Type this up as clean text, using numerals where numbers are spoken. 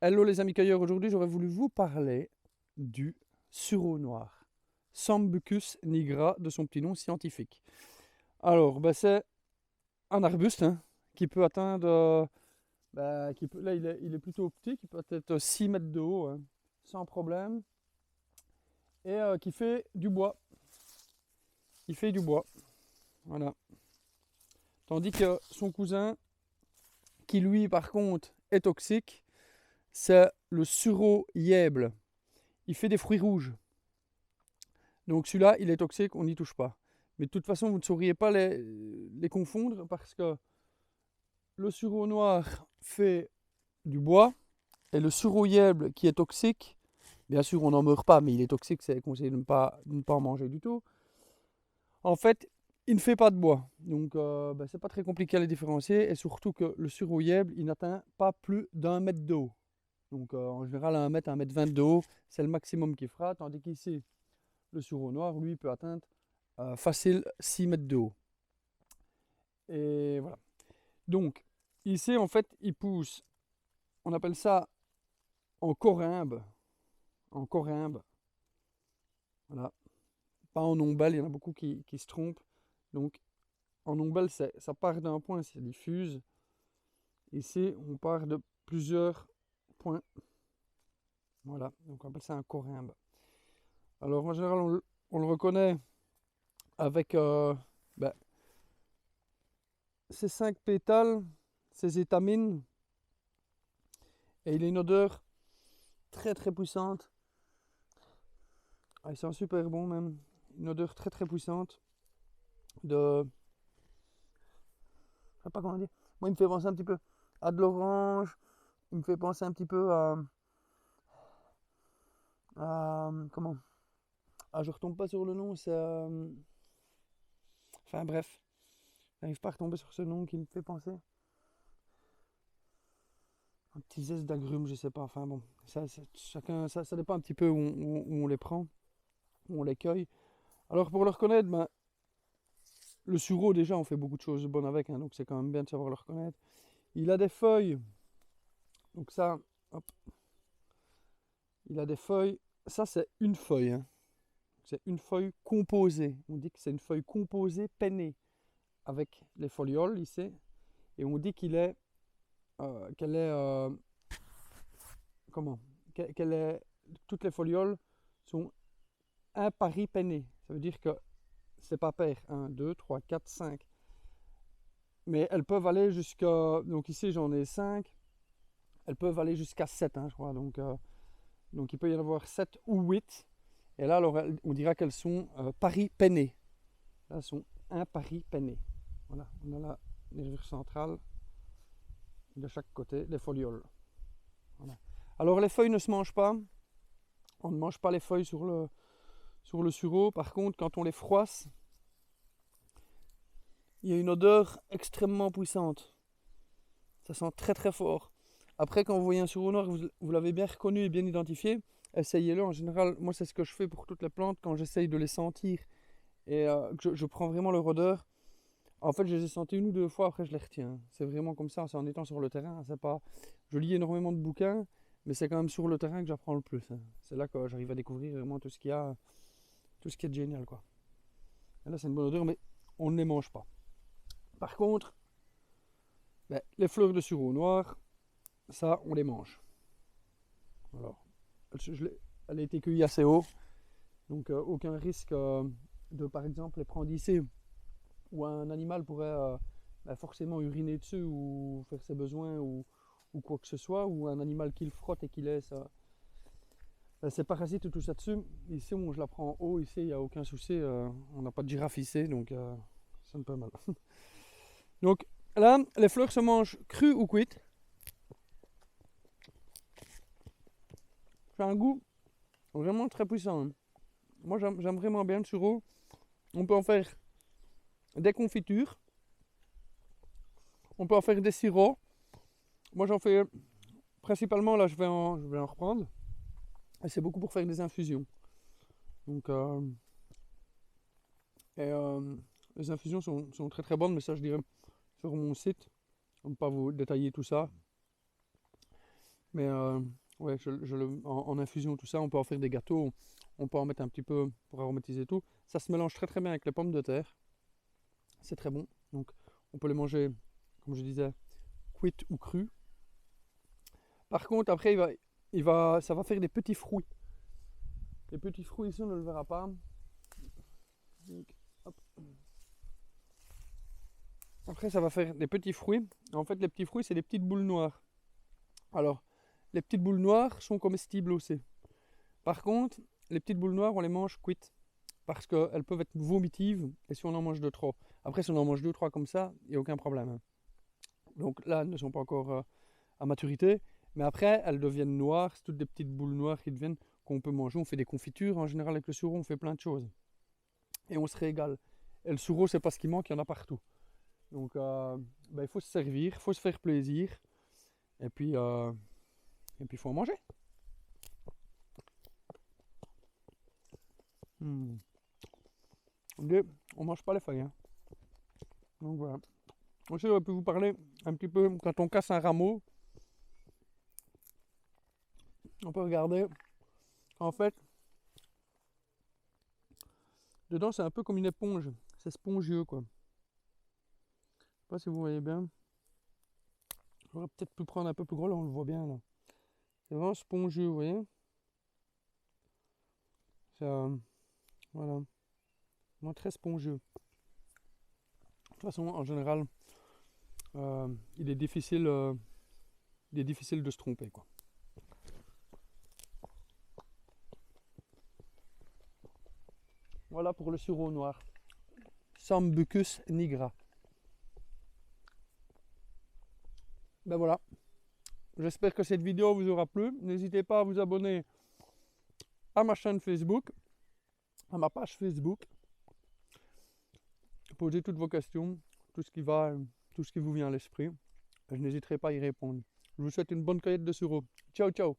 Hello les amis cueilleurs, aujourd'hui j'aurais voulu vous parler du sureau noir, Sambucus nigra de son petit nom scientifique. Alors c'est un arbuste qui peut atteindre, là il est plutôt petit, qui peut être 6 mètres de haut sans problème et qui fait du bois. Il fait du bois, voilà. Tandis que son cousin, qui lui par contre est toxique, c'est le sureau yèble. Il fait des fruits rouges. Donc celui-là, il est toxique, on n'y touche pas. Mais de toute façon, vous ne sauriez pas les confondre parce que le sureau noir fait du bois et le sureau yèble qui est toxique, bien sûr on n'en meurt pas, mais il est toxique, c'est conseillé de ne pas en manger du tout. En fait, il ne fait pas de bois. Donc c'est pas très compliqué à les différencier et surtout que le sureau yèble, il n'atteint pas plus d'1 mètre de haut. Donc en général, 1 mètre, 1 mètre 20 de haut, c'est le maximum qu'il fera, tandis qu'ici, le sureau noir, lui, peut atteindre facile 6 mètres de haut. Et voilà. Donc, ici, en fait, il pousse, on appelle ça en corymbe. En corymbe. Voilà. Pas en ombelle, il y en a beaucoup qui se trompent. Donc, en ombelle, ça part d'un point, ça diffuse. Ici, on part de plusieurs points. Voilà. Donc, on appelle ça un corymbe. Alors, en général, on le reconnaît avec ses 5 pétales, ses étamines. Et il a une odeur très très puissante. Ah, il sent super bon même. Une odeur très très puissante. De. Je sais pas comment dire. Moi, il me fait penser un petit peu à de l'orange. Il me fait penser un petit peu comment. Ah, je retombe pas sur le nom. C'est. Enfin bref. J'arrive pas à retomber sur ce nom qui me fait penser. Un petit zeste d'agrumes, je sais pas. Enfin bon. Chacun, ça dépend un petit peu où on les prend. Où on les cueille. Alors pour le reconnaître, le sureau déjà on fait beaucoup de choses bonnes avec. Donc c'est quand même bien de savoir le reconnaître. Il a des feuilles. Donc ça, hop, il a des feuilles. Ça, c'est une feuille. C'est une feuille composée. On dit que c'est une feuille composée peinée avec les folioles ici. Et on dit qu'elle est, comment qu'elle est, toutes les folioles sont imparies pennées. Ça veut dire que c'est pas pair. 1, 2, 3, 4, 5. Mais elles peuvent aller jusqu'à. Donc ici, j'en ai 5. Elles peuvent aller jusqu'à 7, je crois. Donc il peut y en avoir 7 ou 8. Et là, alors, on dira qu'elles sont pari pennées. Là, elles sont impari pennées. Voilà, on a la nervure centrale de chaque côté, les folioles. Voilà. Alors, les feuilles ne se mangent pas. On ne mange pas les feuilles sur le sureau. Par contre, quand on les froisse, il y a une odeur extrêmement puissante. Ça sent très très fort. Après, quand vous voyez un sureau noir, vous l'avez bien reconnu et bien identifié, essayez-le. En général, moi, c'est ce que je fais pour toutes les plantes quand j'essaye de les sentir et que je prends vraiment leur odeur. En fait, je les ai sentis 1 ou 2 fois, après je les retiens. C'est vraiment comme ça, c'est en étant sur le terrain. C'est pas. Je lis énormément de bouquins, mais c'est quand même sur le terrain que j'apprends le plus. C'est là que j'arrive à découvrir vraiment tout ce qu'il y a, tout ce qui est génial, quoi. Et là, c'est une bonne odeur, mais on ne les mange pas. Par contre, les fleurs de sureau noir, ça, on les mange. Alors, elle a été cueillie assez haut, donc aucun risque de, par exemple, les prendre ici, où un animal pourrait forcément uriner dessus ou faire ses besoins ou quoi que ce soit, ou un animal qui le frotte et qui laisse ses parasites et tout ça dessus. Ici, moi, je la prends en haut, ici, il n'y a aucun souci, on n'a pas de girafe ici, donc ça me peut mal. Donc là, les fleurs se mangent crues ou cuites. C'est un goût vraiment très puissant. Moi, j'aime vraiment bien le sureau. On peut en faire des confitures. On peut en faire des sirops. Moi, j'en fais principalement, là, je vais en reprendre. Et c'est beaucoup pour faire des infusions. Donc, les infusions sont très très bonnes, mais ça, je dirais sur mon site. On ne peut pas vous détailler tout ça. Mais ouais, en infusion, tout ça, on peut en faire des gâteaux. On peut en mettre un petit peu pour aromatiser tout. Ça se mélange très très bien avec les pommes de terre. C'est très bon. Donc on peut les manger, comme je disais, cuites ou crues. Par contre, après, ça va faire des petits fruits. Les petits fruits ici, on ne le verra pas. Donc, hop. Après, ça va faire des petits fruits. En fait, les petits fruits, c'est des petites boules noires. Alors, les petites boules noires sont comestibles aussi. Par contre, les petites boules noires, on les mange cuites. Parce qu'elles peuvent être vomitives et si on en mange 2-3. Après, si on en mange 2-3 comme ça, il n'y a aucun problème. Donc là, elles ne sont pas encore à maturité. Mais après, elles deviennent noires. C'est toutes des petites boules noires qui deviennent qu'on peut manger. On fait des confitures en général avec le sureau, on fait plein de choses. Et on se régale. Et le sureau, c'est pas ce qui manque, il y en a partout. Donc il faut se servir, il faut se faire plaisir. Et puis il faut en manger. On mange pas les feuilles. Hein. Donc voilà. Aussi, j'aurais pu vous parler un petit peu quand on casse un rameau. On peut regarder. En fait, dedans, c'est un peu comme une éponge. C'est spongieux, quoi. Je sais pas si vous voyez bien. J'aurais peut-être pu prendre un peu plus gros, là, on le voit bien, là. C'est vraiment spongieux, vous voyez. C'est, voilà. Vraiment très spongieux. De toute façon, en général, il est difficile de se tromper, quoi. Voilà pour le sureau noir. Sambucus nigra. Ben voilà. J'espère que cette vidéo vous aura plu. N'hésitez pas à vous abonner à ma chaîne Facebook, à ma page Facebook. Posez toutes vos questions, tout ce qui vous vient à l'esprit. Je n'hésiterai pas à y répondre. Je vous souhaite une bonne cueillette de sureau. Ciao, ciao.